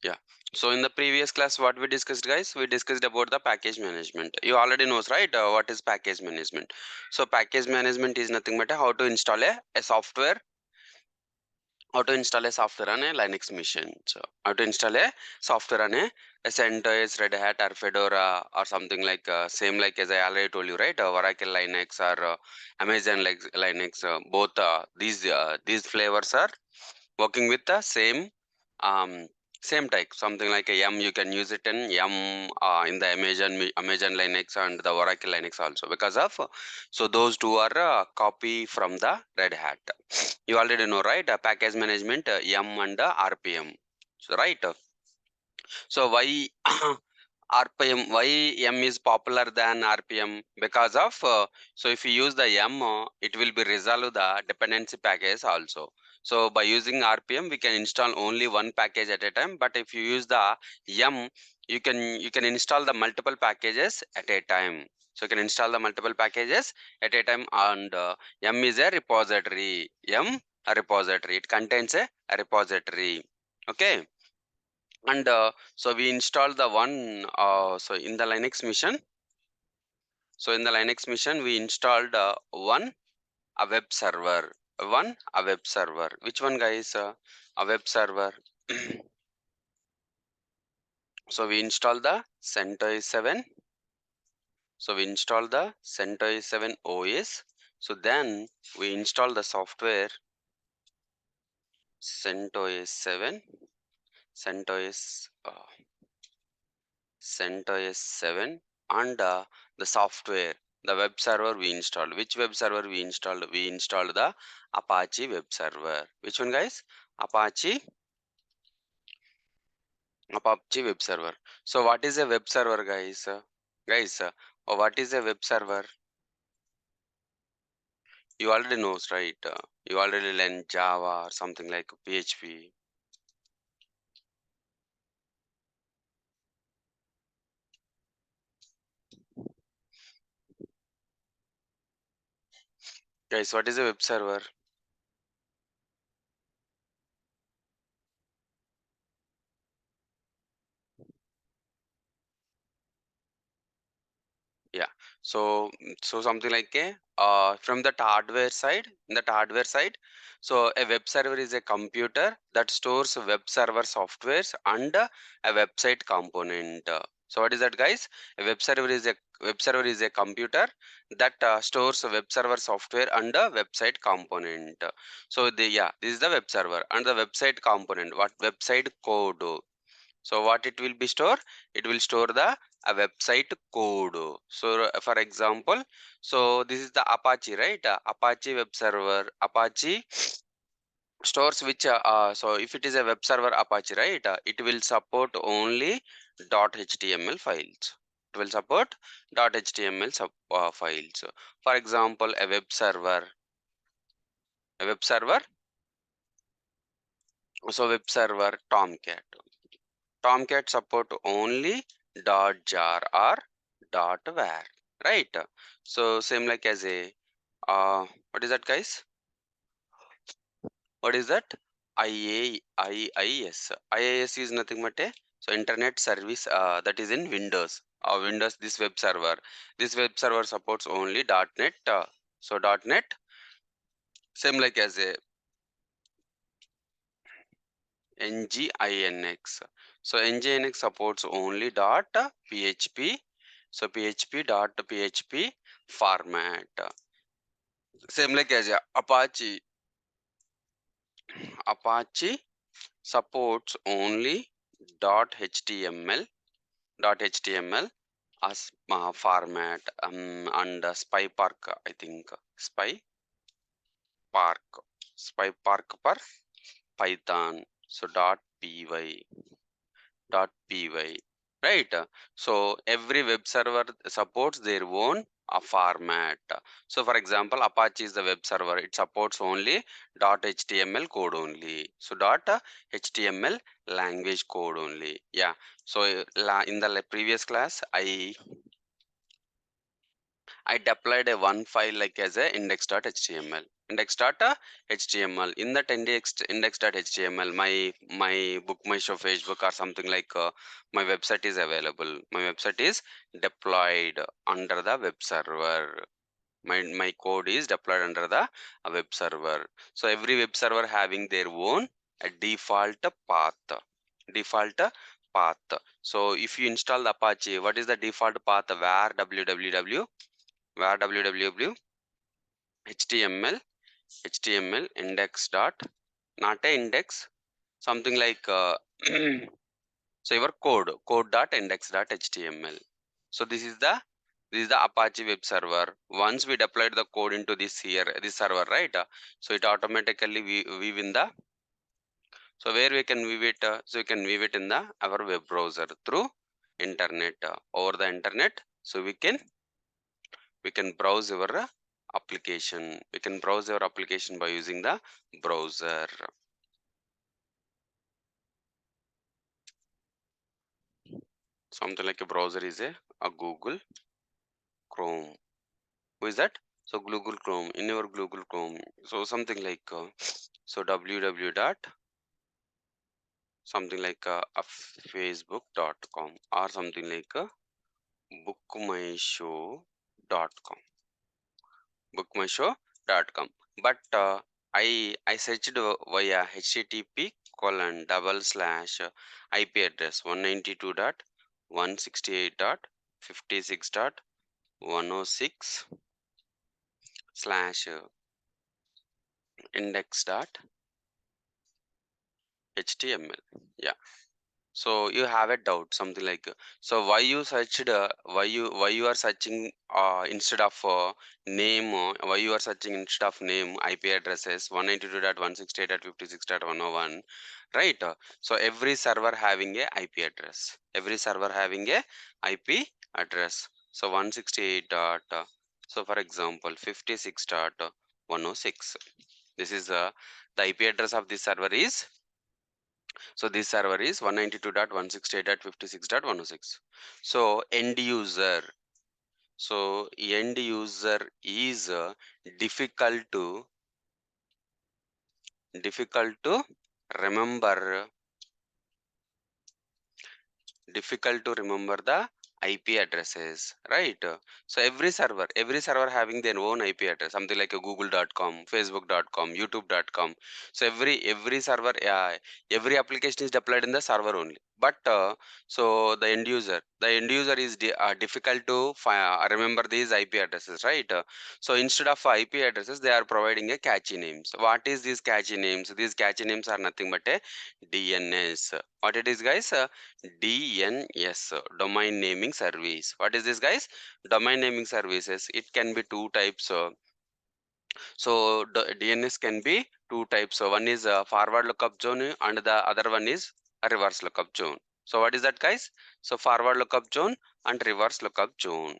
Yeah. So in the previous class, what we discussed, guys, we discussed about the package management. You already knows, right? What is package management? So package management is nothing but how to install a software, how to install a software on a Linux machine. So how to install a software on a CentOS, Red Hat, or Fedora, or something like same like as I already told you, right? Oracle Linux or Amazon like Linux. Both these flavors are working with the um, same type, something like a yum. You can use it in yum in the Amazon Linux and the Oracle Linux also, because of so those two are copy from the Red Hat. You already know, right? Package management, yum and RPM. So right. So why RPM, why M is popular than RPM? Because of so if you use the M, it will be resolve the dependency package also. So by using RPM, we can install only one package at a time. But if you use the M, you can install the multiple packages at a time. So you can install the multiple packages at a time, and M is a repository. M a repository. It contains a repository. Okay. And so we installed the one so in the Linux machine. So in the Linux machine, we installed one a web server, one a web server. Which one, guys? A web server. So we installed the CentOS 7. So we installed the CentOS 7 OS. So then we install the software CentOS 7, CentOS CentOS 7, and the software, the web server we installed. Which web server we installed? We installed the Apache web server. Which one, guys? Apache web server. So what is a web server, guys? What is a web server? You already knows, right? You already learned Java or something like PHP. Guys, what is a web server? Yeah. So something like a from that hardware side, in that hardware side, so a web server is a computer that stores web server softwares and a website component. So what is that, guys? A web server is a computer that stores a web server software and a website component. So this is the web server and the website component. What website code? So what it will be store? It will store the a website code. So for example, so this is the Apache, right? Apache web server. Apache stores which so if it is a web server Apache, right? It will support only .html files. It will support .html files. For example, a web server. So web server Tomcat. Tomcat support only .jar or .var, right? So same like as a what is that, guys? What is that? IIS is nothing but a so internet service that is in Windows. Windows, this web server supports only .NET. So .NET same like as a Nginx. So Nginx supports only .php. So PHP format. Same like as Apache supports only .html as format, and SpyPark, I think SpyPark per Python. So .py, right? So every web server supports their own format. So for example, Apache is the web server. It supports only .html code only. So .html language code only. Yeah. So in the previous class, I deployed a one file like as a index.html. index.html. In that index.html, my book my show Facebook or something like my website is available. My website is deployed under the web server. My code is deployed under the web server. So every web server having their own default path. Default path. So if you install the Apache, what is the default path? Where www, where www html index dot, not a index, something like so your code dot index dot html. So this is the Apache web server. Once we deployed the code into this server, right? So it automatically weave in the, so where we can weave it, so we can weave it in the our web browser through internet, over the internet. So we can browse our application. We can browse our application by using the browser. Something like a browser is a Google Chrome. Who is that? So Google Chrome, in your Google Chrome. So something like so www dot something like a facebook.com or something like bookmyshow.com, bookmyshow.com. But I searched via http colon double slash IP address 192.168.56.106 slash index dot html. Yeah. So you have a doubt, something like so why you searched why you are searching instead of name, why you are searching instead of name IP addresses 192.168.56.101, right? So every server having a IP address, every server having a IP address. So 168 dot so for example 56.106, this is the IP address of this server is, so this server is 192.168.56.106. So end user. So end user is difficult to remember, difficult to remember the IP addresses, right? So every server having their own IP address, something like a google.com, facebook.com, youtube.com. So every server, every application is deployed in the server only. But so the end user is difficult to remember these IP addresses, right? So instead of IP addresses, they are providing a catchy names. What is these catchy names? These catchy names are nothing but a DNS. What it is, guys? DNS, domain naming service. What is this, guys? Domain naming services. It can be two types. So DNS can be two types. So one is forward lookup zone and the other one is a reverse lookup zone. So what is that, guys? So forward lookup zone and reverse lookup zone.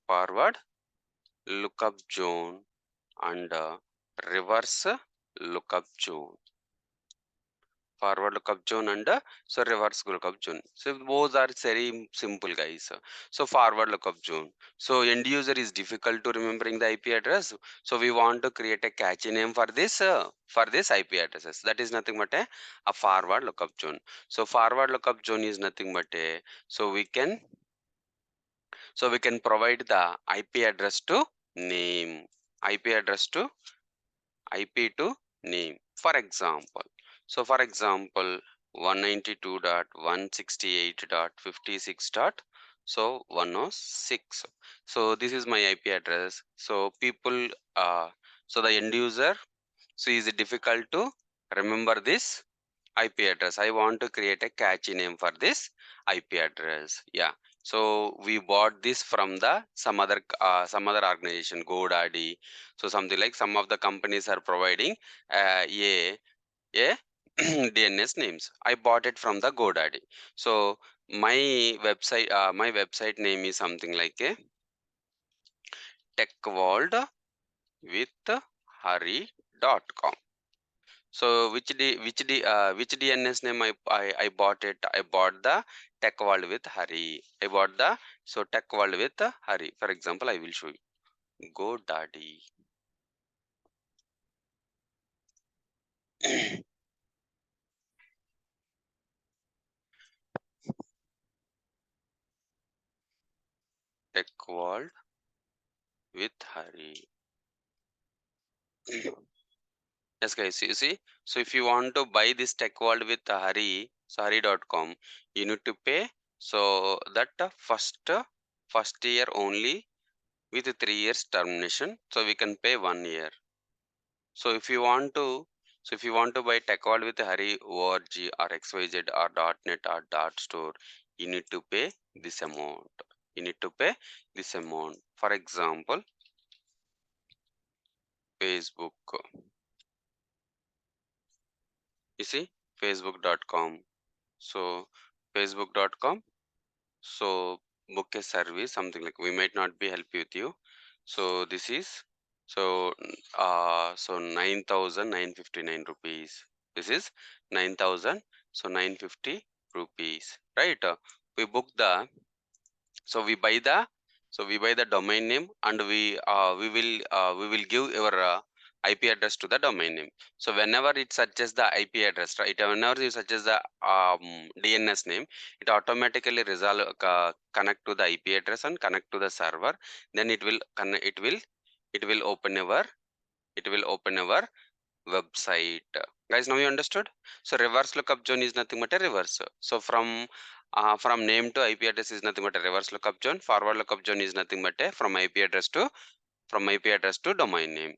Forward lookup zone and reverse lookup zone. Forward lookup zone and so reverse lookup zone. So both are very simple, guys. So forward lookup zone. So end user is difficult to remembering the IP address. So we want to create a catchy name for this IP addresses. That is nothing but a forward lookup zone. So forward lookup zone is nothing but a, so we can provide the IP address to name, IP address to IP to name. For example, so for example, 192.168.56. So 106. So this is my IP address. So people, so the end user, so is it difficult to remember this IP address? I want to create a catchy name for this IP address. Yeah. So we bought this from the some other organization, GoDaddy. So something like some of the companies are providing a DNS names. I bought it from the GoDaddy. So my website name is something like a techworldwithhari.com. So which DNS name I bought it? I bought the Tech World with Hari. I bought the so Tech World with Hari. For example, I will show you GoDaddy. Tech World with Hari. Yes, guys, you see. So if you want to buy this Tech World with Hari, so hari.com, you need to pay. So that first year only with 3 years termination. So we can pay 1 year. So if you want to, buy Tech World with Hari org or XYZ or .net or .store, you need to pay this amount. You need to pay this amount. For example, Facebook. You see, facebook.com. So facebook.com. So book a service, something like, we might not be help with you. So this is, so 9,959 rupees. This is 9,000, so 950 rupees, right? We book the, so we buy the, domain name, and we will give your IP address to the domain name. So whenever it searches the IP address, right? Whenever you searches the DNS name, it automatically connect to the IP address and connect to the server. Then it will connect. It will open our website. Guys, now you understood? So reverse lookup zone is nothing but a reverse. So from name to IP address is nothing but a reverse lookup zone. Forward lookup zone is nothing but a from IP address to domain name.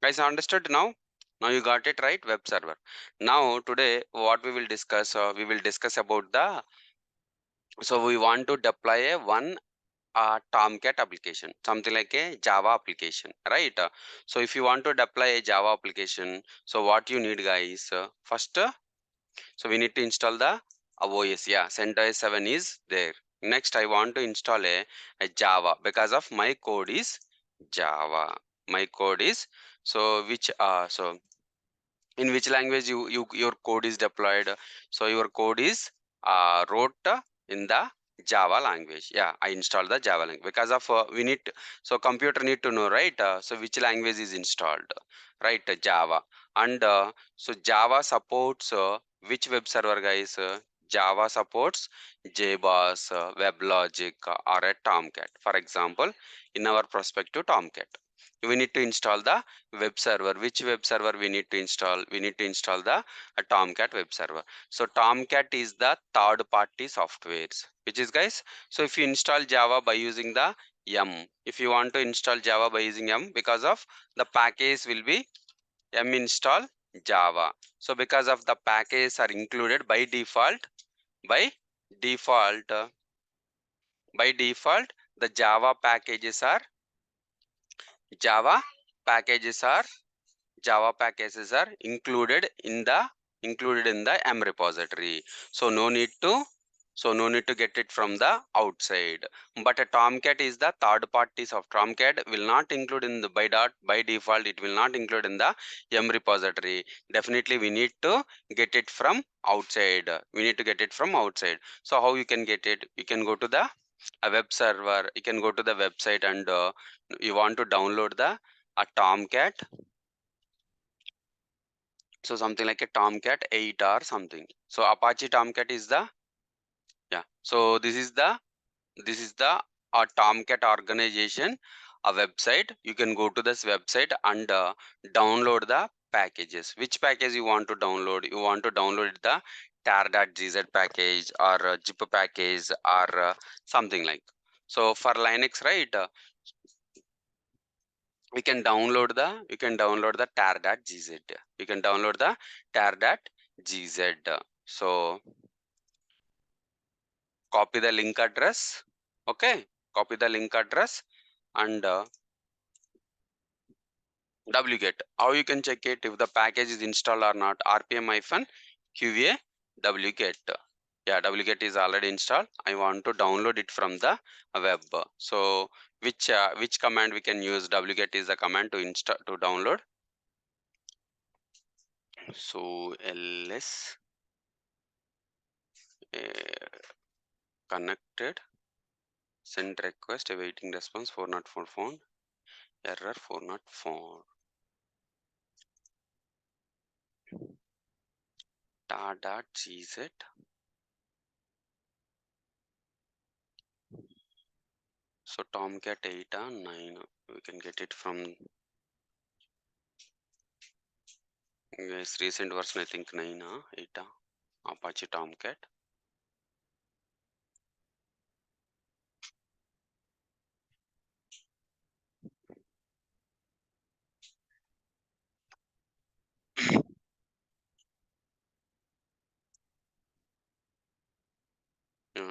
Guys, understood now? Now you got it right, web server. Now today what we will discuss, about the, so we want to deploy a one Tomcat application, something like a Java application, right? So if you want to deploy a Java application, so what you need, guys, first, so we need to install the OS. Yeah, CentOS 7 is there. Next, I want to install a Java, because of my code is Java. My code is, so which so in which language your code is deployed. So your code is wrote in the Java language. Yeah, I installed the Java language because of we need so computer need to know, right? So which language is installed, right? Java. And so Java supports which web server, guys? Java supports JBoss, WebLogic, or a Tomcat. For example, in our perspective, Tomcat, we need to install the web server. Which web server we need to install? We need to install the Tomcat web server. So Tomcat is the third party softwares, which is, guys, so if you install Java by using the if you want to install Java by using because of the package will be install Java. So because of the packages are included by default, by default uh, the Java packages are included in the repository. So no need to get it from the outside. But a Tomcat is the third party of Tomcat will not include in the by default, it will not include in the repository. Definitely we need to get it from outside. So how you can get it? You can go to the a web server, you can go to the website, and you want to download the a Tomcat. So something like a Tomcat 8 or something. So Apache Tomcat is the, yeah. So this is the Tomcat organization, a website. You can go to this website and download the packages. Which package you want to download? You want to download the tar.gz package, or zip package, or something like. So for Linux, right? We can download the tar.gz. You can download the tar.gz. So copy the link address. Okay, copy the link address and wget. How you can check it if the package is installed or not? rpm-qa wget. Yeah, wget is already installed. I want to download it from the web. So which command we can use? Wget is the command to install, to download. So ls connected, send request, awaiting response, 404 found, error 404. tar.gz. So Tomcat 8 or 9, we can get it from yes, recent version, I think 9 or 8 Apache Tomcat.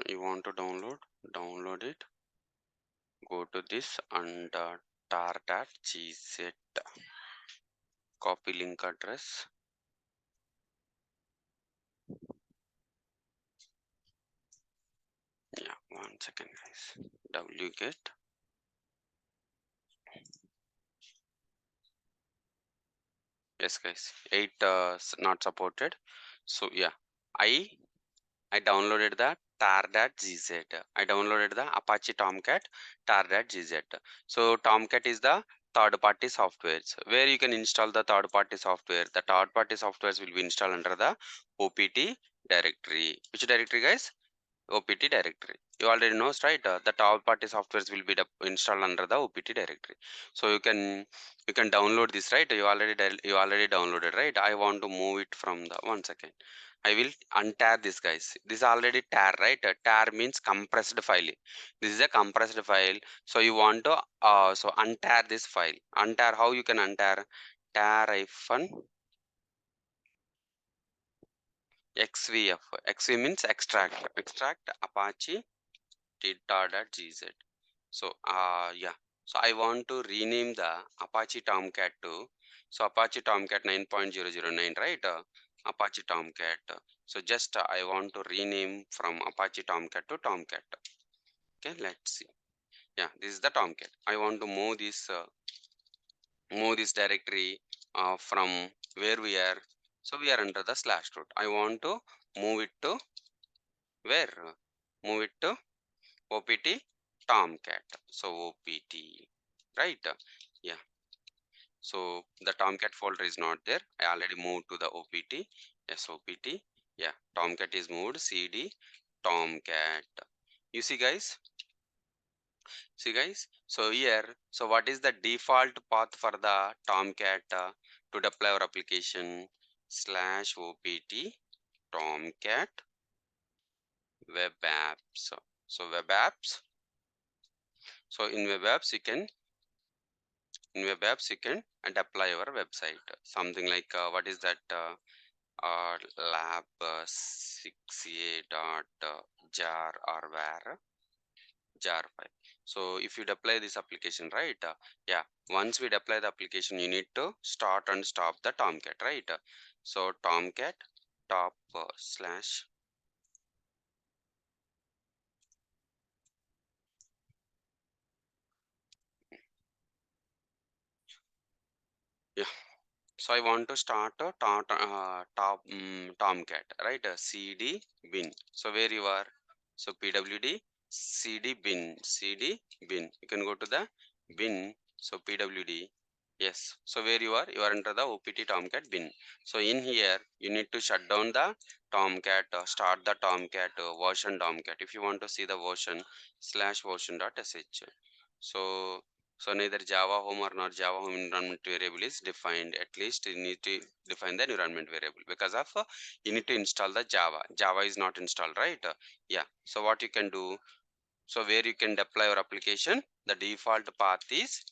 You want to download it, go to this and tar.gz, copy link address. Yeah, 1 second guys. Wget. Yes guys, 8 not supported. So yeah, I I downloaded the tar.gz. I downloaded the Apache Tomcat tar.gz. So Tomcat is the third party softwares where you can install the third party software. The third party softwares will be installed under the OPT directory. Which directory guys? OPT directory. You already knows, right? The third party softwares will be installed under the OPT directory. So you can download this, right? You already downloaded, right? I want to move it from the 1 second. I will untar this guys. This is already tar, right? Tar means compressed file. This is a compressed file. So you want to so untar this file. Untar, how you can untar? Tar hyphen xvf. Xv means extract Apache tar.gz. So yeah, so I want to rename the Apache Tomcat to Apache Tomcat 9.009, right? Apache Tomcat. So just I want to rename from Apache Tomcat to Tomcat. Okay, let's see. Yeah, this is the Tomcat. I want to move this directory from where we are. So we are under the slash root. I want to move it to where? Move it to OPT Tomcat. So OPT, right? Yeah. So the Tomcat folder is not there. I already moved to the OPT. Yes, OPT. Yeah, Tomcat is moved. CD Tomcat. You see, guys. See, guys. So here, so what is the default path for the Tomcat to deploy our application? Slash OPT Tomcat web apps. So web apps. So in web apps, you can deploy your website. Something like what is that? Lab 6a dot jar or where jar file. So if you deploy this application, right? Yeah, once we deploy the application, you need to start and stop the Tomcat, right? So Tomcat top slash. Yeah. So I want to start a Tomcat, right? CD bin. So where you are? So pwd cd bin. You can go to the bin. So pwd. Yes. So where you are? You are under the OPT Tomcat bin. So in here, you need to shut down the Tomcat, start the Tomcat version Tomcat. If you want to see the version slash version.sh. So neither Java home or not Java home environment variable is defined. At least you need to define the environment variable because of you need to install the Java. Java is not installed, right? Yeah. So what you can do? So where you can deploy your application, the default path is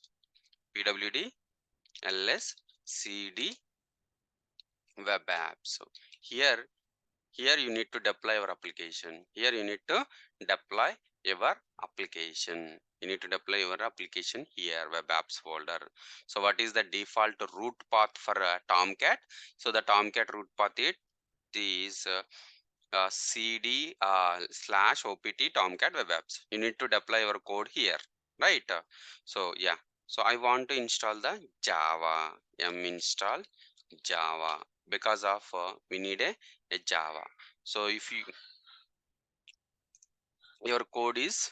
pwd ls cd web app. So here you need to deploy your application. Here you need to deploy your application. You need to deploy your application here, web apps folder. So what is the default root path for Tomcat? So the Tomcat root path is cd slash opt Tomcat web apps. You need to deploy your code here, right? So yeah. So I want to install the Java. Install Java because of we need a Java. So if your code is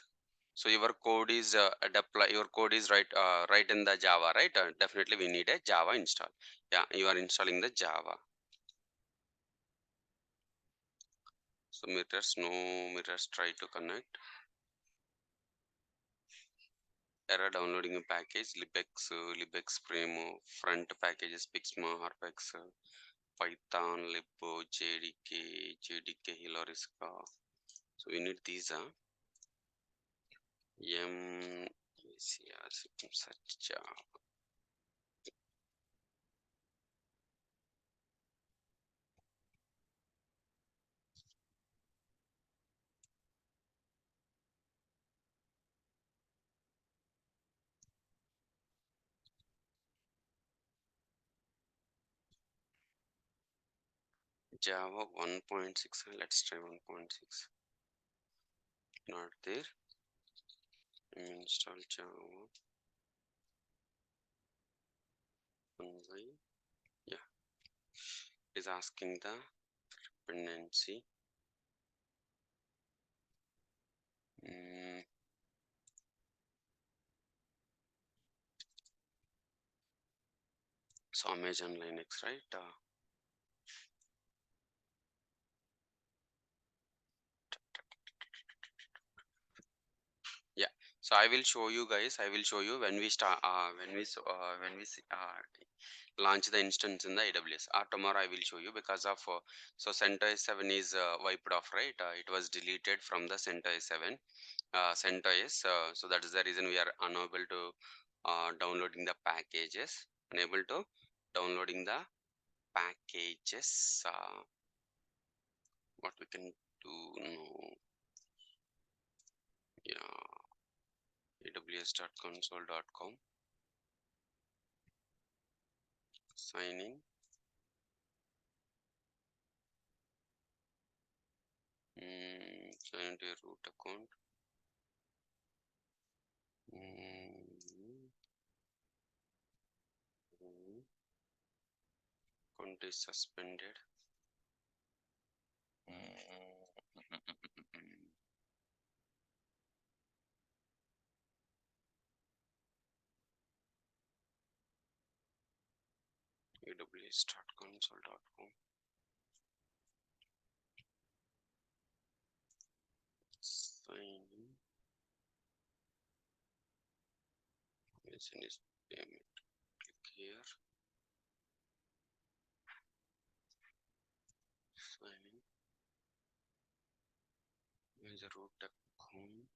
deploy your code is right in the Java, right? Definitely we need a Java install. Yeah, you are installing the Java. So mirrors, no mirrors, try to connect. Error downloading a package, libex primo, front packages, pixma, harpex, python, lib, jdk, hilariska. So we need these search Java 1.6. Let's try 1.6. Not there. Install Java 1. Yeah, it is asking the dependency. So Amazon Linux, right? Yeah, so I will show you guys. I will show you when we start when we launch the instance in the AWS. Tomorrow I will show you because of so CentOS 7 is wiped off, right? It was deleted from the CentOS 7. CentOS. So that is the reason we are unable to downloading the packages. Unable to downloading the packages. What we can do now? Yeah, aws.console.com. Sign in. Sign into your root account. Account is suspended. aws.console.com. Sign in. Mention is payment. Click here. Sign in. Use a root account.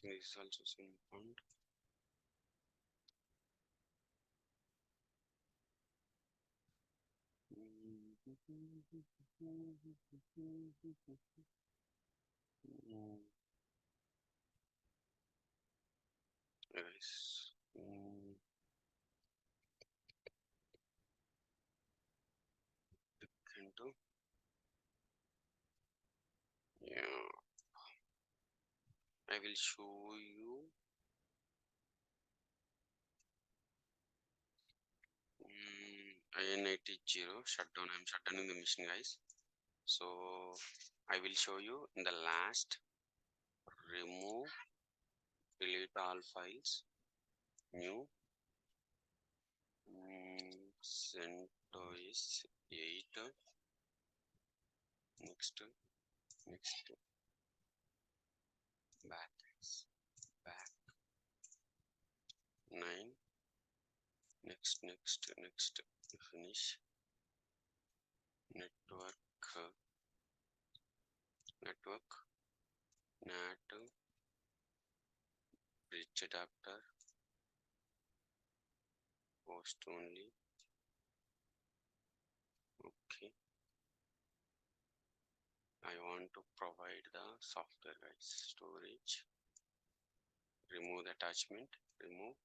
This is also same fund. Guys, into yeah, I will show you. IN80 shutdown. I'm shutdowning the machine, guys. So I will show you in the last. Remove, delete all files. New. CentOS 8. Next. Back. 9. Next. Finish. Network. NAT. Bridge adapter. Host only. Okay. I want to provide the software, guys. Storage. Remove the attachment. Remove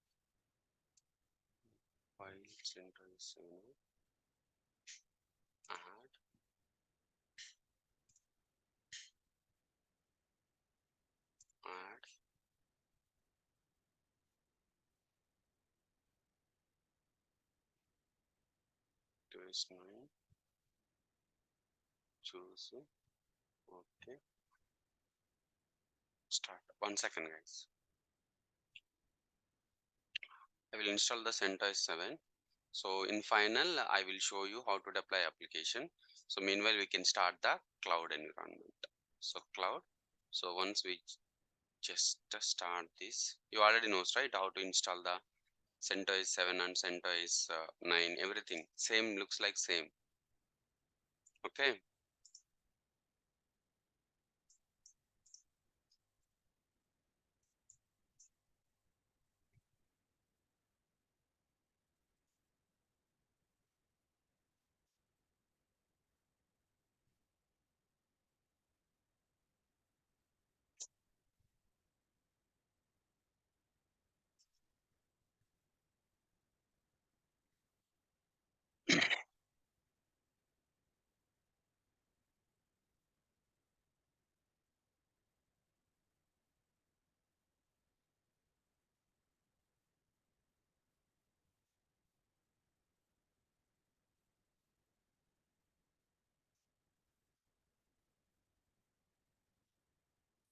file CentOS 7. Add. Device 9. Choose. Okay. Start. 1 second, guys. I will install the CentOS 7. So in final, I will show you how to deploy application. So meanwhile, we can start the cloud environment. So cloud. So once we just start this, you already knows, right, how to install the CentOS 7 and CentOS 9, everything same, looks like same. Okay.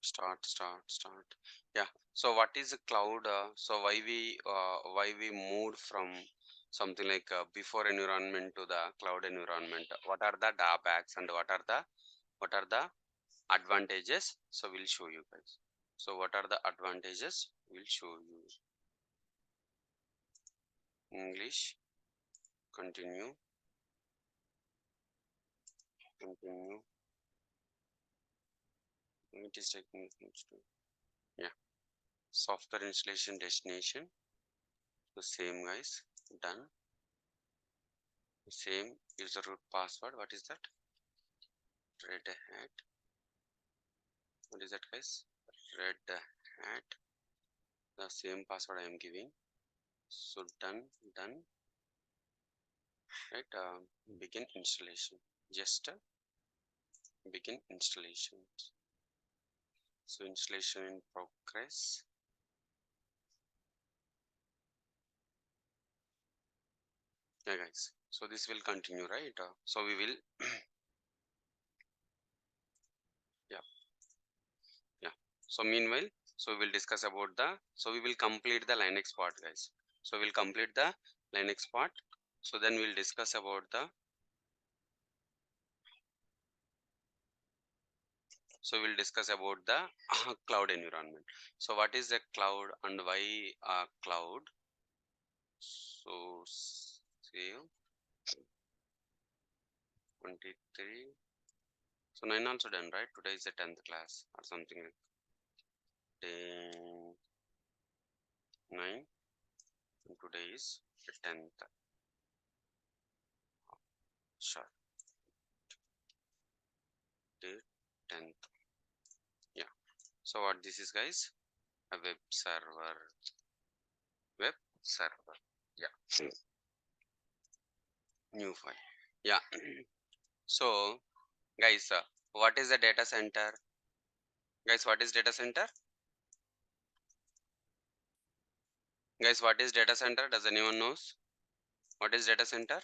Start. Yeah. So what is a cloud? So why we moved from something like before environment to the cloud environment? What are the drawbacks and what are the advantages? So we'll show you guys. So what are the advantages? We'll show you. English. Continue. It is taking. Yeah. Software installation destination. The same guys. Done. Same user root password. What is that? Red hat. What is that, guys? Red hat. The same password I am giving. So done. Right. Begin installation. Just begin installation. So installation in progress. Yeah, guys. So this will continue, right? So we will. Yeah. So meanwhile, so we will discuss about the. So we will complete the Linux part, guys. So we'll complete the Linux part. So then we'll discuss about the. So we'll discuss about the cloud environment. So what is a cloud and why cloud? So save 23. So 9 also done, right? Today is the 10th class or something like 10, 9 and today is the 10th. Sure. Date 10th. Yeah. So what this is, guys? A web server. Web server. Yeah. New file. Yeah. So guys, what is the data center? Guys, what is data center? Guys, what is data center? Does anyone knows? What is data center?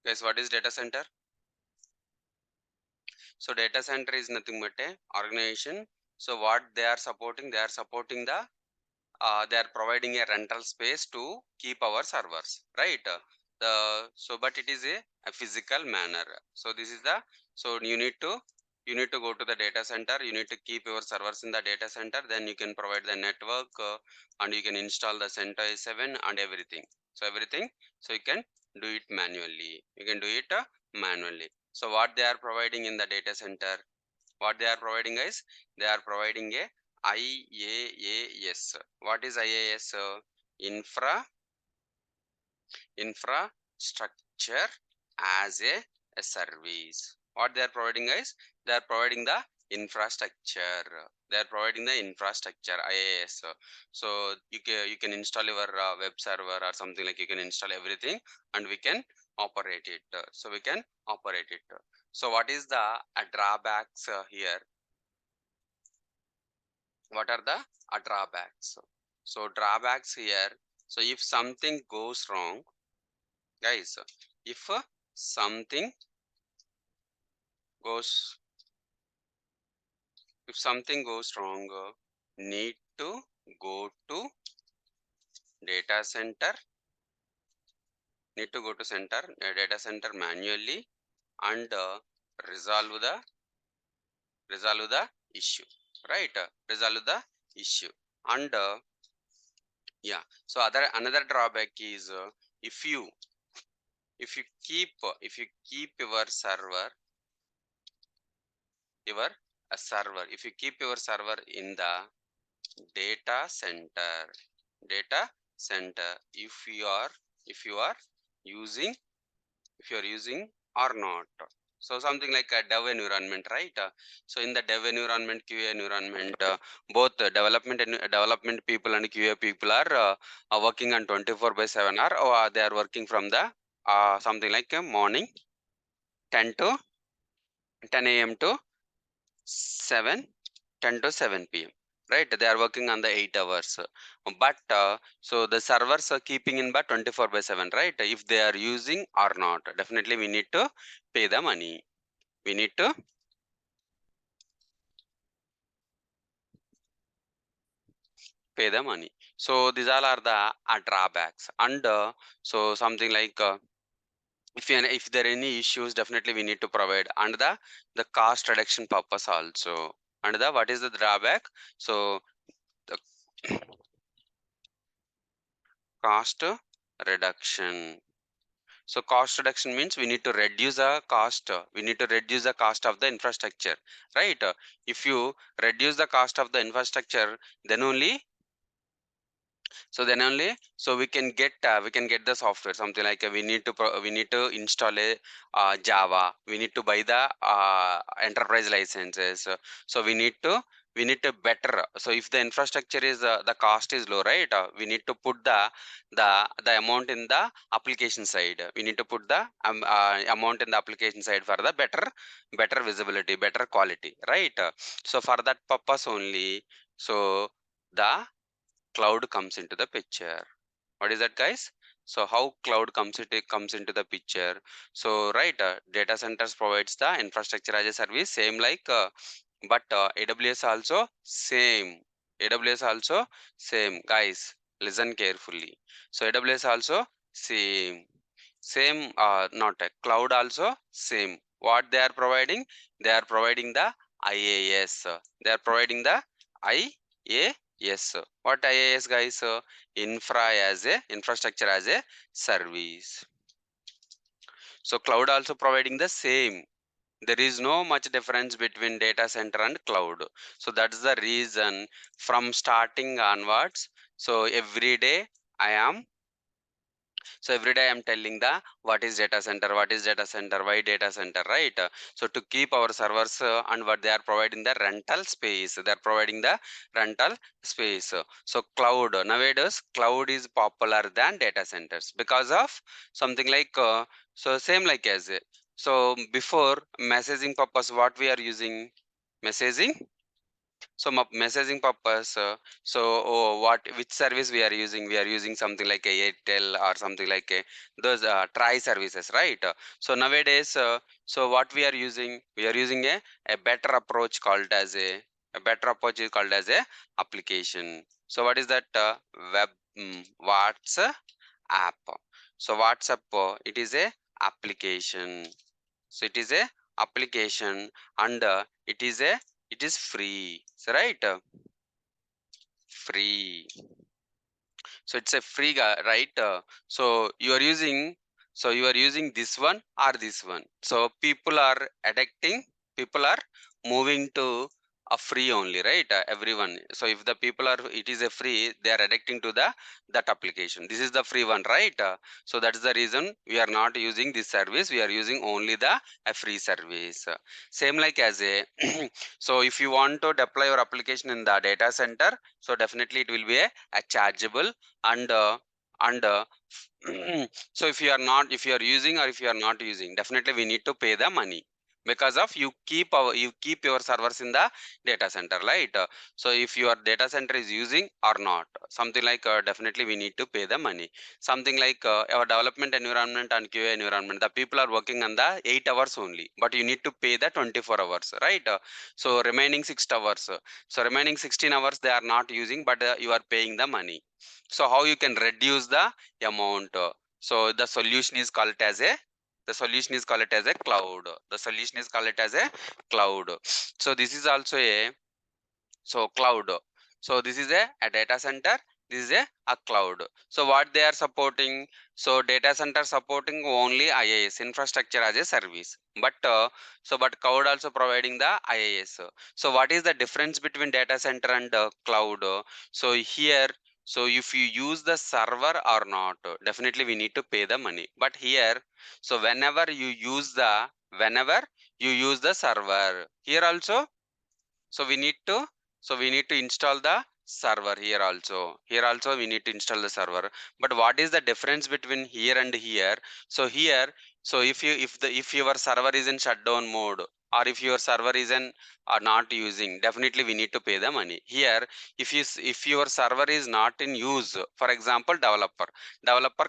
Guys, what is data center? So data center is nothing but a organization. So what they are supporting? They are supporting the they are providing a rental space to keep our servers, right? But it is a physical manner. So this is the you need to go to the data center. You need to keep your servers in the data center. Then you can provide the network and you can install the CentOS 7 and everything. So everything. So you can do it manually. You can do it manually. So what they are providing in the data center? What they are providing is they are providing a IaaS. What is IaaS? Infrastructure as a service. What they are providing is they are providing the infrastructure. They are providing the infrastructure IaaS. So you can install your web server or something like you can install everything and we can operate it. So we can operate it. So what is the drawbacks here? What are the drawbacks? So drawbacks here. So if something goes wrong, guys, if something goes if something goes wrong, need to go to data center, data center manually and resolve the resolve the issue, right? Resolve the issue. And yeah, so another drawback is if you keep your server your server if you keep your server in the data center data center if you are using if you are using or not. So something like a dev environment, right? So in the dev environment, QA environment, both development people and QA people are working on 24 by 7 hour, or they are working from the something like morning 10 to 10 a.m. to 7 10 to 7 p.m, right? They are working on the 8 hours, but so the servers are keeping in by 24 by 7, right? If they are using or not, definitely we need to pay the money. We need to pay the money. So these all are the drawbacks. And so something like if there are any issues, definitely we need to provide. And the cost reduction purpose also. And the what is the drawback? So the cost reduction. So cost reduction means we need to reduce the cost. We need to reduce the cost of the infrastructure, right? If you reduce the cost of the infrastructure, then only so we can get the software. Something like we need to install a Java. We need to buy the enterprise licenses. So we need to better. So if the infrastructure is the cost is low, right? We need to put the amount in the application side. We need to put the amount in the application side for the better visibility, better quality, right? So for that purpose only, so the cloud comes into the picture. What is that, guys? So how cloud comes into the picture? So right, data centers provides the infrastructure as a service, same like but AWS also same. AWS also same, guys. Listen carefully. So AWS also same. Not a cloud also same. What they are providing? They are providing the IaaS. They are providing the IaaS. What IaaS, guys? Infrastructure as a service. So cloud also providing the same. There is no much difference between data center and cloud. So that's the reason from starting onwards. So every day I'm telling the what is data center, why data center, right? So to keep our servers and what they are providing the rental space, they are providing the rental space. So cloud nowadays, cloud is popular than data centers because of something like so same like as so before messaging purpose, what we are using messaging. So messaging purpose, what which service we are using? We are using something like a Airtel or something like a those try services, right? So nowadays, so what we are using? We are using a better approach called as a better approach is called as a application. So what is that? Web WhatsApp app. So WhatsApp, it is a application. So it is a application and it is free, so right? Free. So it's a free guy, right? So you are using this one or this one. So people are moving to a free only, right? Everyone. So if the people are, it is a free, they are addicting to that application. This is the free one, right? So that's the reason we are not using this service. We are using only the a free service. Same like as a so if you want to deploy your application in the data center, so definitely it will be a chargeable and so if you are using or if you are not using, definitely we need to pay the money. because of you keep your servers in the data center, right? So if your data center is using or not, something like definitely we need to pay the money. Something like our development environment and QA environment, the people are working on the 8 hours only, but you need to pay the 24 hours, right? So remaining 6 hours, so remaining 16 hours they are not using, but you are paying the money. So how you can reduce the amount? So the solution is called as a cloud. The solution is called as a cloud. So this is also a cloud. So this is a data center, this is a cloud. So what they are supporting? So data center supporting only IaaS, infrastructure as a service, but but cloud also providing the IaaS. So what is the difference between data center and cloud? So here, so if you use the server or not, definitely we need to pay the money. But here, so whenever you use the server, here also, so we need to install the server. Here also we need to install the server. But what is the difference between here and here? So here, so if your server is in shutdown mode, or if your server is in are not using, definitely we need to pay the money. Here, if your server is not in use, for example, developer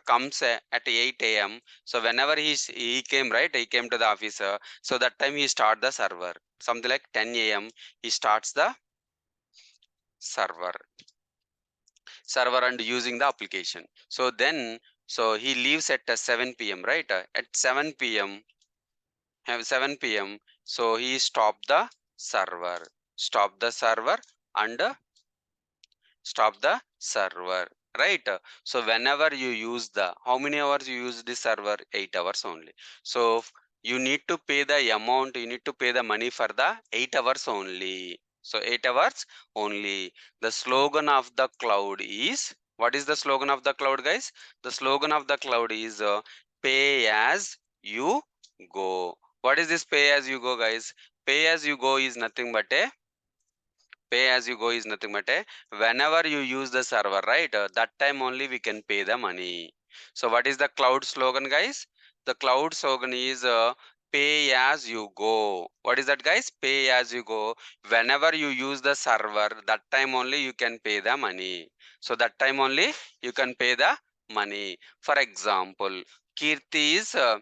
comes at 8 a.m. So whenever he came, right, he came to the office, so that time he start the server, something like 10 a.m. he starts the server and using the application. So then, so he leaves at 7 p.m., right? At 7 p.m. So he stop the server and stop the server, right? So whenever you use the, how many hours you use this server? 8 hours only. So you need to pay the amount, you need to pay the money for the 8 hours only. So 8 hours only. The slogan of the cloud is, what is the slogan of the cloud, guys? The slogan of the cloud is pay as you go. What is this pay as you go, guys? Pay as you go is nothing but a whenever you use the server, right, that time only we can pay the money. So what is the cloud slogan, guys? The cloud slogan is pay as you go. What is that, guys? Pay as you go. Whenever you use the server, that time only you can pay the money. So that time only you can pay the money. For example, kirti is uh,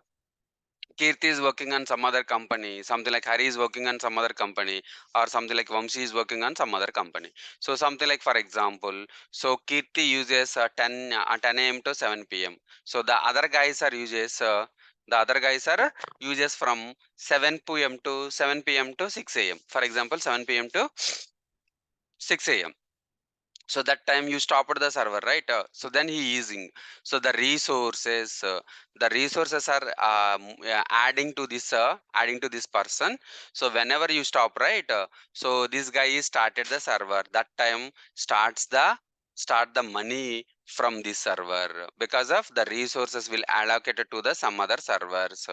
Kirti is working on some other company, something like Hari is working on some other company, or something like Vamsi is working on some other company. So something like, for example, so Kirti uses 10 a.m. to 7 p.m. So the other guys are uses from 7 p.m. to 6 a.m. For example, 7 p.m. to 6 a.m. So that time you stopped the server, right? So then he using, so the resources are adding to this person. So whenever you stop, right, so this guy is started the server, that time start the money from this server, because of the resources will allocated to the some other servers.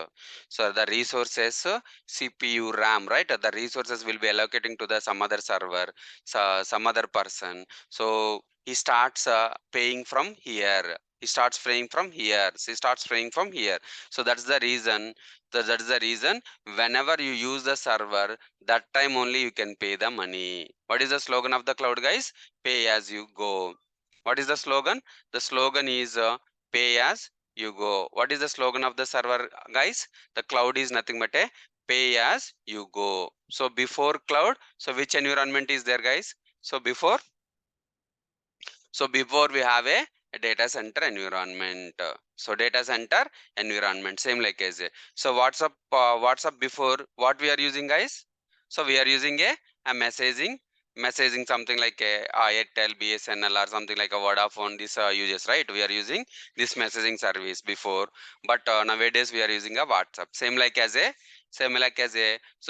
So the resources, CPU, RAM, right, the resources will be allocating to the some other server, so some other person. So he starts paying from here. He starts paying from here. So that's the reason. That's the reason. Whenever you use the server, that time only you can pay the money. What is the slogan of the cloud, guys? Pay as you go. What is the slogan? The slogan is pay as you go. What is the slogan of the server, guys? The cloud is nothing but a pay as you go. So before cloud, so which environment is there, guys? So before we have a data center environment. So data center environment, same like as a. So WhatsApp before what we are using, guys? So we are using a messaging, something like a Airtel, BSNL, or something like a Vodafone. This uses, right? We are using this messaging service before, but nowadays we are using a WhatsApp. So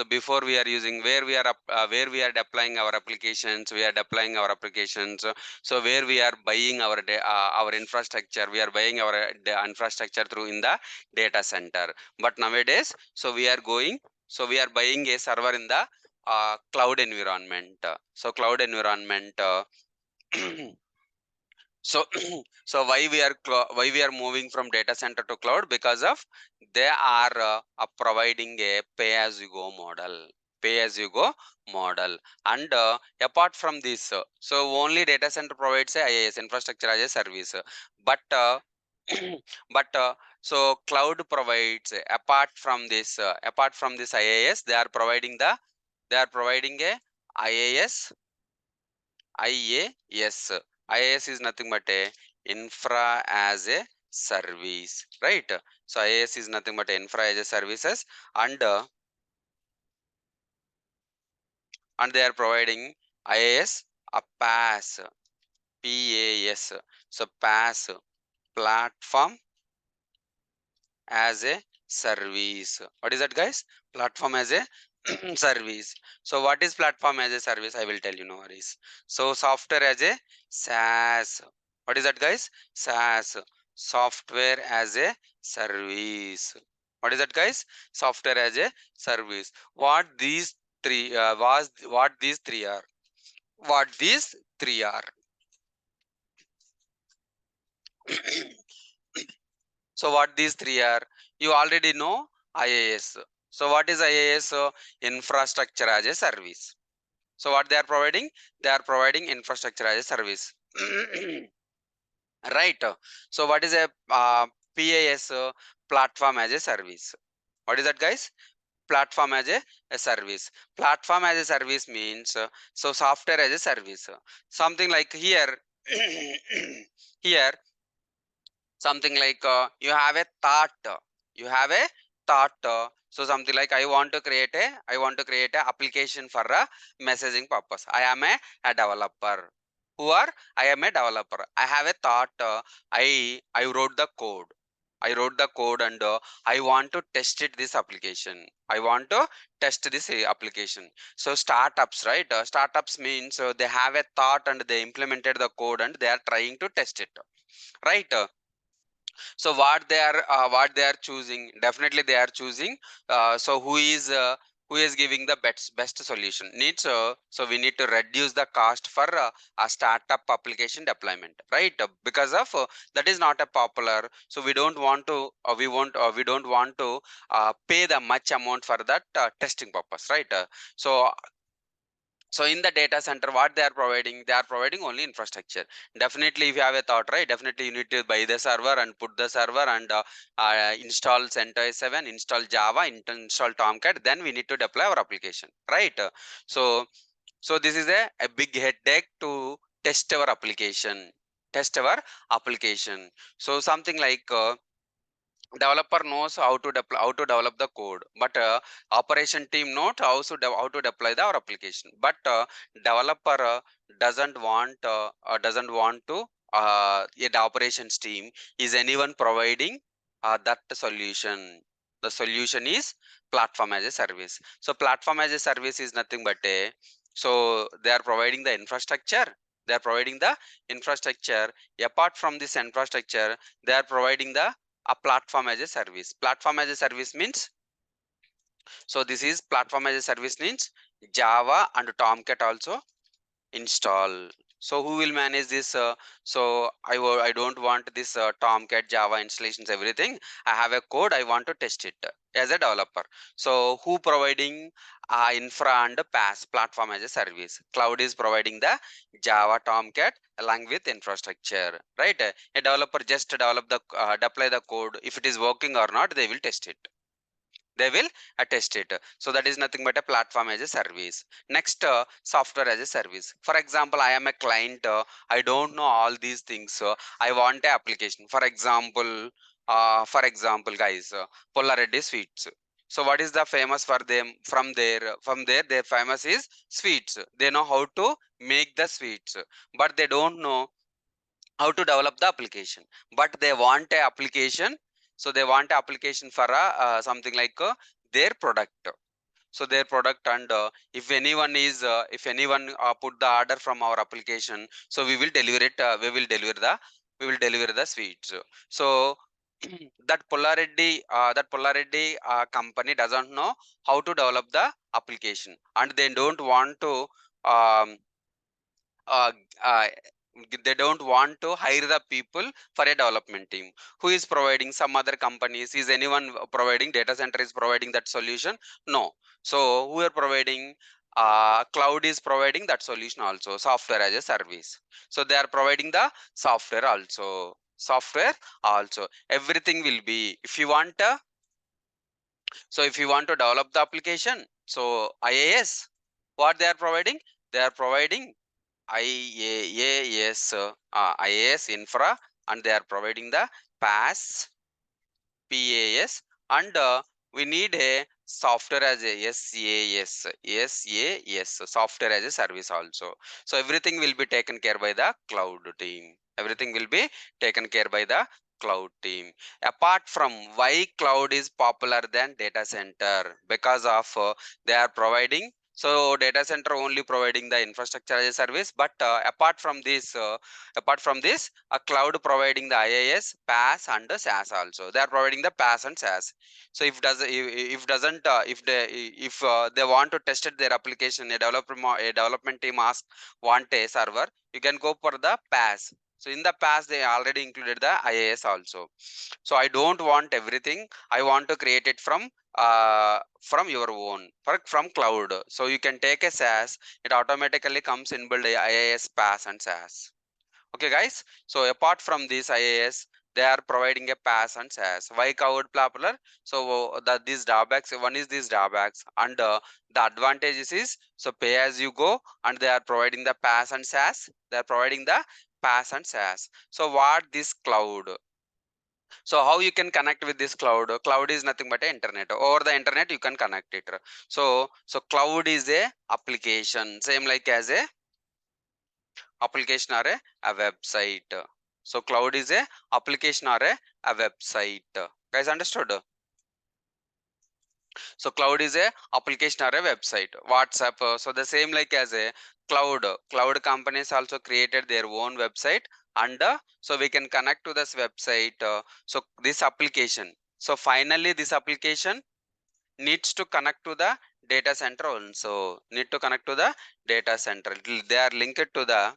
before we are using, where we are deploying our applications. So where we are buying our infrastructure, we are buying our infrastructure through in the data center. But nowadays, so we are buying a server in the cloud environment. So cloud environment. So so why we are moving from data center to cloud? Because of they are providing a pay as you go model, pay as you go model. And apart from this, so only data center provides a IaaS, infrastructure as a service, but but so cloud provides, apart from this IaaS, they are providing a IaaS. IaaS. IaaS is nothing but a infra as a service, right? So IaaS is nothing but infra as a services, and they are providing IaaS, a PaaS, PaaS. So PaaS, platform as a service. What is that, guys? Platform as a service. So what is platform as a service? I will tell you, no worries. So software as a SaaS. What is that, guys? SaaS, software as a service. What is that, guys? Software as a service. What these three was what these three are? What these three are? So what these three are? You already know IaaS. So what is IaaS? Infrastructure as a service. So what they are providing? They are providing infrastructure as a service. Right. So what is a PaaS? Platform as a service. What is that, guys? Platform as a service. Platform as a service means so software as a service. Something like here, here something like you have a thought, you have a thought, so something like I want to create a application for a messaging purpose. I am a developer. Who are? I am a developer. I have a thought, I wrote the code. I wrote the code, and I want to test it this application. I want to test this application. So startups, right? Startups means they have a thought and they implemented the code and they are trying to test it, right? So what they are choosing, definitely they are choosing, so who is giving the best solution needs, so we need to reduce the cost for a startup application deployment, right? Because of that is not a popular, so we don't want to we don't want to pay the much amount for that testing purpose, right? So in the data center, what they are providing? They are providing only infrastructure. Definitely, if you have a thought, right? Definitely, you need to buy the server and put the server and install CentOS 7, install Java, install Tomcat. Then we need to deploy our application, right? So, so this is a big headache to test our application. Test our application. So something like developer knows how to develop the code, but operation team knows how to deploy the our application. But developer doesn't want to the operations team is anyone providing that solution. The solution is platform as a service. So platform as a service is nothing but a, so they are providing the infrastructure. They are providing the infrastructure. Apart from this infrastructure, they are providing the a platform as a service. Platform as a service means, so this is platform as a service means Java and Tomcat also install. So who will manage this? So I don't want this Tomcat Java installations everything. I have a code. I want to test it as a developer. So who providing infra and PaaS, platform as a service? Cloud is providing the Java Tomcat along with infrastructure, right? A developer just develop the deploy the code. If it is working or not, they will test it. They will attest it. So that is nothing but a platform as a service. Next, software as a service. For example, I am a client. I don't know all these things. I want a application. For example, guys, Polaretti sweets. So what is the famous for them? From there, their famous is sweets. They know how to make the sweets, but they don't know how to develop the application. But they want a application. So they want a application for something like their product. So their product, and if anyone put the order from our application, so we will deliver it, we will deliver the sweets. So that Polaretti company doesn't know how to develop the application, and they don't want to um, uh, uh, They don't want to hire the people for a development team. Who is providing? Some other companies. Is anyone providing? Data center is providing that solution? No. So who are providing? Cloud is providing that solution also, software as a service. So they are providing the software also. Software also. Everything will be, if you want so if you want to develop the application, so IaaS, what they are providing? They are providing IaaS, IaaS infra, and they are providing the PaaS, PaaS, and we need a software as a SaaS, software as a service also. So everything will be taken care by the cloud team. Everything will be taken care by the cloud team. Apart from, why cloud is popular than data center? Because of they are providing, so data center only providing the infrastructure as a service, but apart from this, a cloud providing the IaaS, PaaS, and SaaS also. They are providing the PaaS and SaaS. So if doesn't if they want to test their application, a development team want a server, you can go for the PaaS. So in the PaaS they already included the IaaS also. So I don't want everything. I want to create it from your own, from cloud. So you can take a SaaS. It automatically comes in build IaaS, PaaS, and SaaS. Okay, guys. So apart from this IaaS, they are providing a PaaS and SaaS. Why cloud popular? So these drawbacks. One is these drawbacks, and the advantages is, so pay as you go, and they are providing the PaaS and SaaS. They are providing the PaaS and SaaS. So what this cloud? So how you can connect with this cloud? Cloud is nothing but a internet. Over the internet you can connect it. So cloud is a application, same like as a application or a website. So cloud is a application or a website. Guys, understood? So cloud is a application or a website. WhatsApp. So the same like as a cloud. Cloud companies also created their own website, and so we can connect to this website. So this application. So finally this application needs to connect to the data center also. Need to connect to the data center. They are linked to the,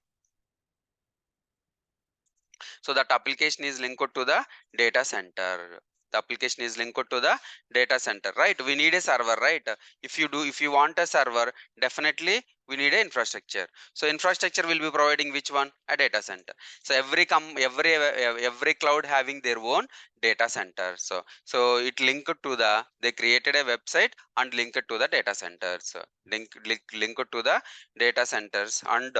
so that application is linked to the data center. The application is linked to the data center, right? We need a server, right? If you want a server, definitely we need an infrastructure. So infrastructure will be providing which one? A data center. So every cloud having their own data center. So it linked to the, they created a website and linked to the data centers. Linked to the data centers, and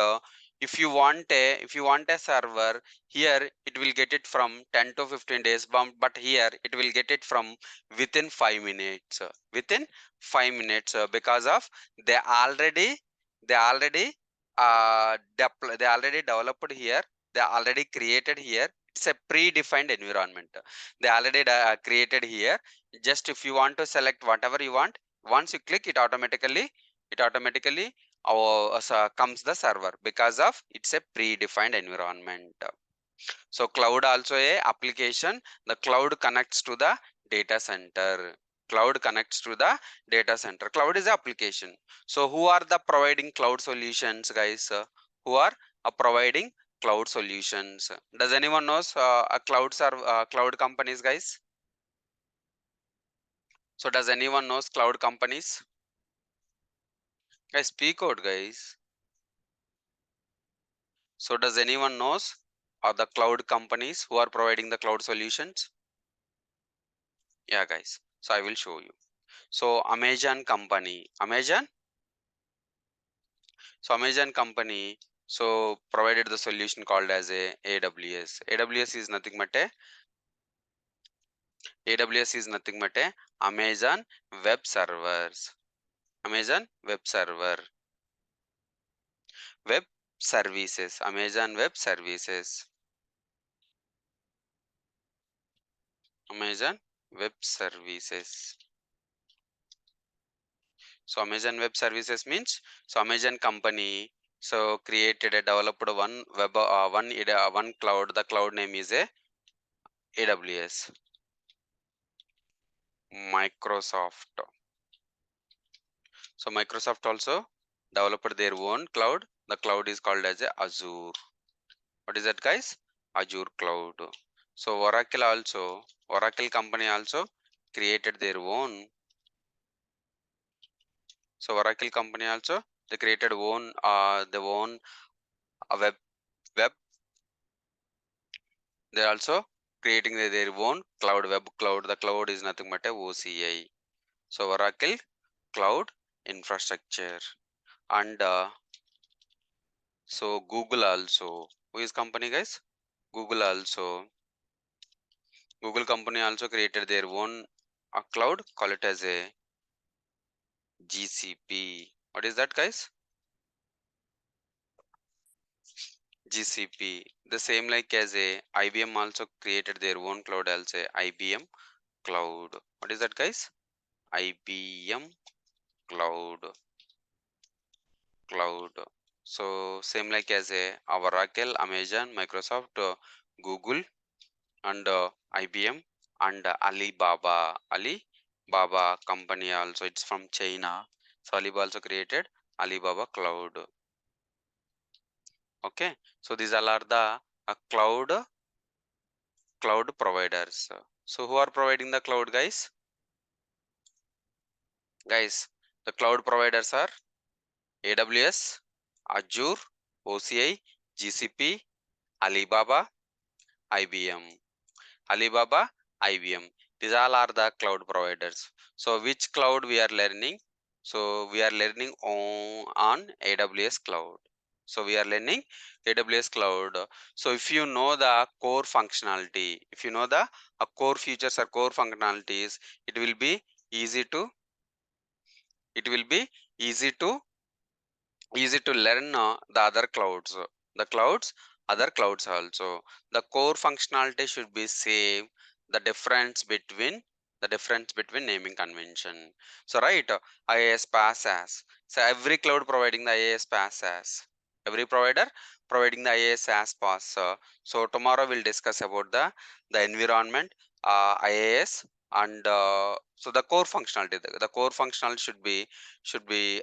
if you want a server, here it will get it from 10 to 15 days, but here it will get it from within 5 minutes. Within 5 minutes, because of they already they already they already developed here, they already created here. It's a predefined environment. They already created here. Just if you want to select whatever you want, once you click it, automatically comes the server, because of it's a predefined environment. So cloud also a application. The cloud connects to the data center. Cloud connects to the data center. Cloud is application. So who are the providing cloud solutions, guys? Who are providing cloud solutions? Does anyone knows cloud companies, guys? So does anyone knows cloud companies? Guys, speak out, guys. So does anyone knows the cloud companies who are providing the cloud solutions? Yeah, guys. So I will show you. So Amazon company, Amazon company, so provided the solution called as a AWS. AWS is nothing but a Amazon Web Servers. Amazon Web Server, Web Services, Amazon Web Services, Amazon Web Services. So Amazon Web Services means, so Amazon company so created a developed one cloud. The cloud name is a AWS. Microsoft. So Microsoft also developed their own cloud. The cloud is called as a Azure. What is that, guys? Azure cloud. So Oracle company also created their own. So Oracle company also they created their own web. They also creating their own web cloud. The cloud is nothing but a OCI. So Oracle cloud infrastructure. And so Google also, who is company, guys? Google also, Google company also created their own cloud, call it as a GCP. What is that, guys? GCP. The same like as a IBM also created their own cloud, also IBM cloud. What is that, guys? IBM cloud. So same like as a Oracle, Amazon, Microsoft, Google, and IBM, and Alibaba company also, it's from China. So Alibaba also created Alibaba cloud. Okay, so these all are the cloud providers. So who are providing the cloud, guys? The cloud providers are AWS, Azure, OCI, GCP, Alibaba, IBM. Alibaba, IBM. These all are the cloud providers. So which cloud we are learning? So we are learning on AWS cloud. So we are learning AWS cloud. So if you know the core functionality, if you know the core features or core functionalities, it will be easy to it will be easy to easy to learn the other clouds, other clouds also. The core functionality should be same. The difference between naming convention. So right, IaaS PaaS SaaS. So every cloud providing the IaaS PaaS SaaS, every provider providing the IaaS SaaS PaaS. So tomorrow we'll discuss about the environment, IaaS, and so the core functionality, the core functionality should be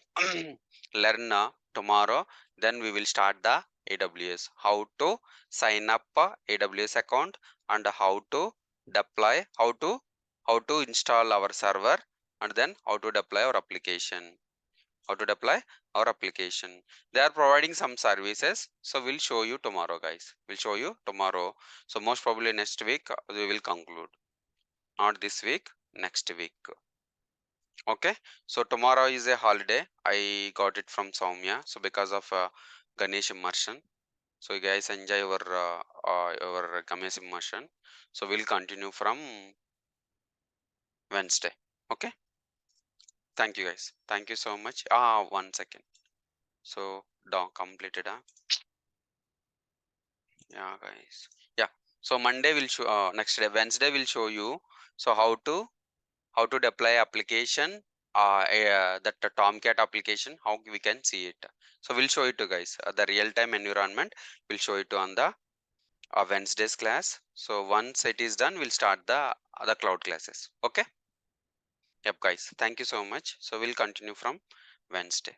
learn tomorrow. Then we will start the AWS, how to sign up AWS account, and how to deploy, how to install our server, and then how to deploy our application, they are providing some services. So we'll show you tomorrow, guys. We'll show you tomorrow. So most probably next week we will conclude, not this week, next week. Okay, so tomorrow is a holiday. I got it from Soumya. So because of Ganesh immersion, so you guys enjoy your Ganesh immersion. So we'll continue from Wednesday. Okay, thank you, guys. Thank you so much. 1 second. So down completed. Yeah, guys. Yeah. So Monday will show. Next day, Wednesday will show you. So how to deploy application, that Tomcat application, how we can see it. So we'll show it to guys, the real-time environment. We'll show it to on the Wednesday's class. So once it is done, we'll start the other cloud classes. Okay. Yep, guys, thank you so much. So we'll continue from Wednesday.